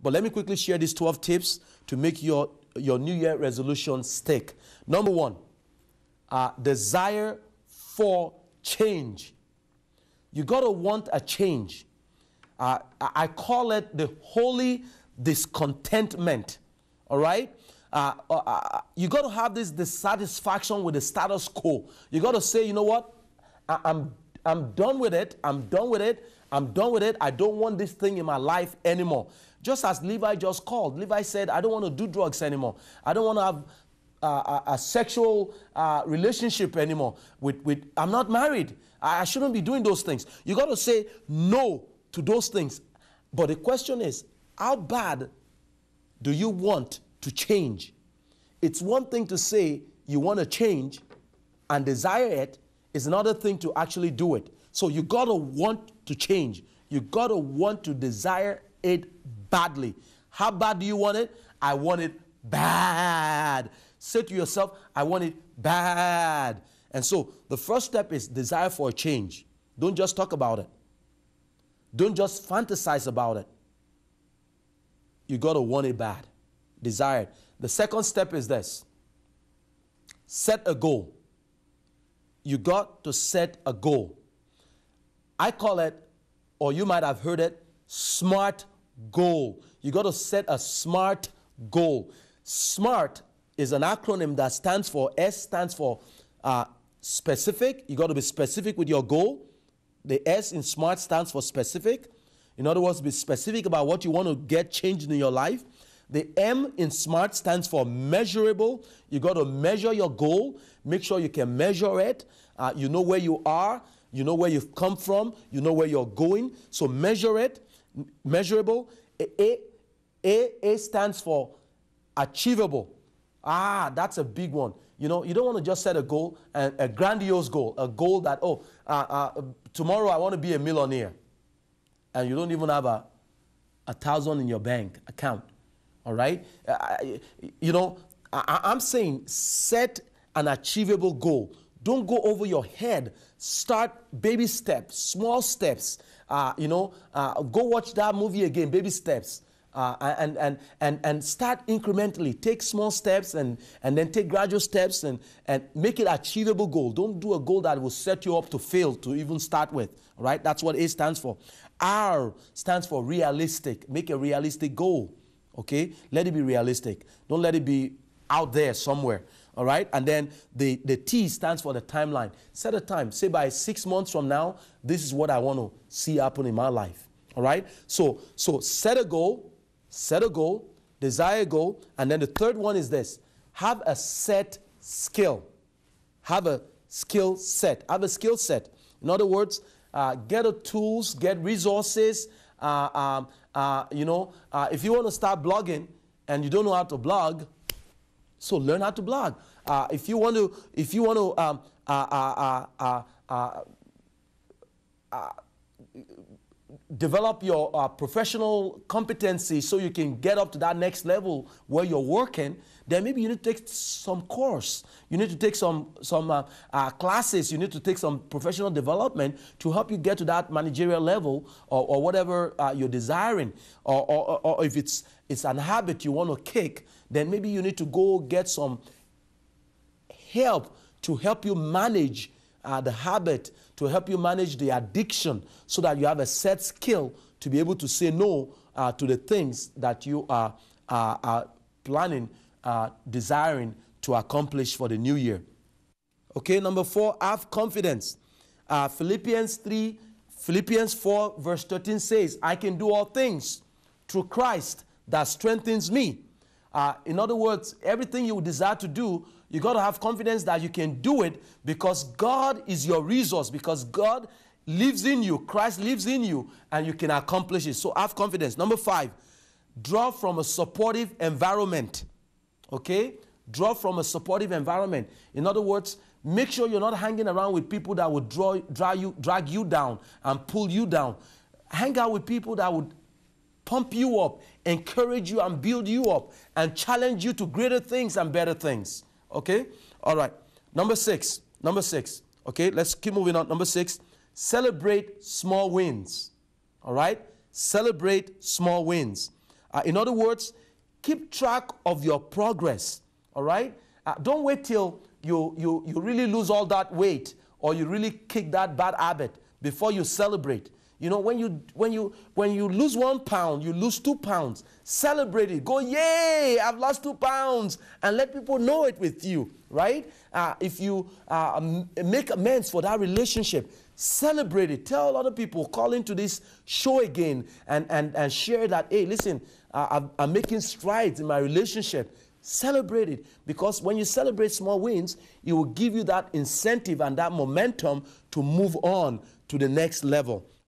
But let me quickly share these 12 tips to make your New Year resolution stick. Number one, desire for change. You got to want a change. I call it the holy discontentment. All right? You got to have this dissatisfaction with the status quo. You got to say, you know what? I'm done with it. I'm done with it. I'm done with it. I don't want this thing in my life anymore. Just as Levi just called. Levi said, I don't want to do drugs anymore. I don't want to have a sexual relationship anymore. I'm not married. I shouldn't be doing those things. You got to say no to those things. But the question is, how bad do you want to change? It's one thing to say you want to change and desire it. It's another thing to actually do it. So you got to want to change. You got to want to desire it badly. How bad do you want it? I want it bad. Say to yourself, I want it bad. And so the first step is desire for a change. Don't just talk about it. Don't just fantasize about it. You got to want it bad. Desire it. The second step is this. Set a goal. You got to set a goal. I call it, or you might have heard it, SMART goal. You got to set a SMART goal. SMART is an acronym that stands for, S stands for specific. You got to be specific with your goal. The S in SMART stands for specific. In other words, be specific about what you want to get changed in your life. The M in SMART stands for measurable. You got to measure your goal. Make sure you can measure it. You know where you are. You know where you've come from. You know where you're going. So measure it. Measurable. A stands for achievable. That's a big one. You know, you don't want to just set a goal, a grandiose goal, a goal that, tomorrow I want to be a millionaire. And you don't even have a 1,000 in your bank account. All right? I'm saying set an achievable goal. Don't go over your head. Start baby steps, small steps. Go watch that movie again, baby steps. And start incrementally. Take small steps and then take gradual steps and make it an achievable goal. Don't do a goal that will set you up to fail to even start with. All right? That's what A stands for. R stands for realistic. Make a realistic goal. Okay? Let it be realistic. Don't let it be out there somewhere. All right? And then the T stands for the timeline. Set a time. Say by 6 months from now, this is what I want to see happen in my life. All right? So set a goal, desire a goal, and then the third one is this. Have a set skill. Have a skill set. Have a skill set. In other words, get the tools, get resources. If you want to start blogging and you don't know how to blog, so learn how to blog. If you want to develop your professional competency so you can get up to that next level where you're working, then maybe you need to take some course. You need to take some classes. You need to take some professional development to help you get to that managerial level or whatever you're desiring. Or if it's an habit you want to kick, then maybe you need to go get some help to help you manage the habit, to help you manage the addiction so that you have a set skill to be able to say no to the things that you are planning, desiring to accomplish for the new year. Okay, number 4, have confidence. Philippians 4 verse 13 says, I can do all things through Christ that strengthens me. In other words, everything you desire to do, you got to have confidence that you can do it because God is your resource, because God lives in you, Christ lives in you, and you can accomplish it. So have confidence. Number 5, draw from a supportive environment. Okay? Draw from a supportive environment. In other words, make sure you're not hanging around with people that would drag you down and pull you down. Hang out with people that would pump you up, encourage you and build you up, and challenge you to greater things and better things. Okay? All right. Number 6. Okay, let's keep moving on. Number 6, celebrate small wins. All right? Celebrate small wins. In other words, keep track of your progress, all right? Don't wait till you really lose all that weight or you really kick that bad habit before you celebrate. You know, when you lose 1 pound, you lose 2 pounds, celebrate it. Go, yay, I've lost 2 pounds, and let people know it with you, right? If you make amends for that relationship, celebrate it. Tell other people, call into this show again and share that, hey, listen, I'm making strides in my relationship. Celebrate it, because when you celebrate small wins, it will give you that incentive and that momentum to move on to the next level.